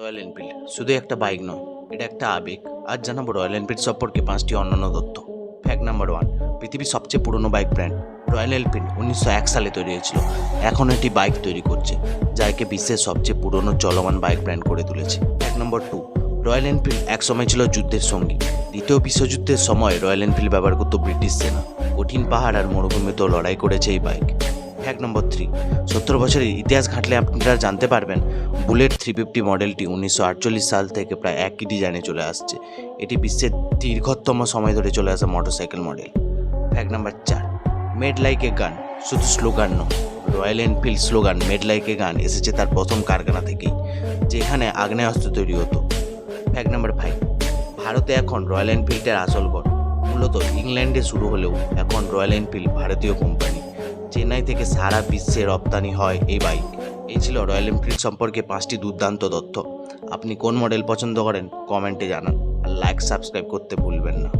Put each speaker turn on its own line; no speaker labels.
Royal Enfield শুধু একটা bike নয়, এটা একটা আবেগ। আজ জানাবো রয়্যাল এনফিল্ড সম্পর্কে 5টি অনন্য তথ্য। ফ্যাক্ট নাম্বার 1, পৃথিবীর সবচেয়ে পুরনো বাইক ব্র্যান্ড রয়্যাল এনফিল্ড 1901 সালে তৈরি হয়েছিল। এখন এটি বাইক তৈরি করছে, যা একে বিশ্বের সবচেয়ে পুরনো চলমান বাইক ব্র্যান্ড করে তুলেছে। ফ্যাক্ট নাম্বার 2, রয়্যাল এনফিল্ড একসময় ছিল যুদ্ধের সঙ্গী। দ্বিতীয় বিশ্বযুদ্ধের সময় রয়্যাল এনফিল্ড ব্যবহার করত ব্রিটিশ সেনা। কঠিন পাহাড় আর মরুভূমিতেও লড়াই করেছে এই বাইক। ফ্যাক্ট নম্বর 3, 70 বছরের ইতিহাস ঘাঁটলে আপনারা জানতে পারবেন বুলেট 350 মডেলটি 1948 সাল থেকে প্রায় একই ডিজাইনে চলে আসছে। এটি বিশ্বের দীর্ঘতম সময় ধরে চলে আসা motorcycle model. Fact number 4, made like a গান শুধু স্লোগান নয়, royal Enfield slogan made like a গান এসেছে তার প্রথম কারখানা থেকেই, যেখানে আগ্নেয়াস্ত্র তৈরি হতো। ফ্যাক্ট নাম্বার 5, ভারতে এখন রয়্যাল এনফিল্ডের আসল ঘর মূলত ইংল্যান্ডে শুরু হলেও এখন রয়্যাল এনফিল্ড ভারতীয় কোম্পানি। চেন্নাই থেকে সারা বিশ্বে রপ্তানি হয় এই বাইক। এই ছিল রয়্যাল এনফিল্ড সম্পর্কে 5টি দুর্দান্ত তথ্য। আপনি কোন মডেল পছন্দ করেন কমেন্টে জানান, আর লাইক সাবস্ক্রাইব করতে ভুলবেন না।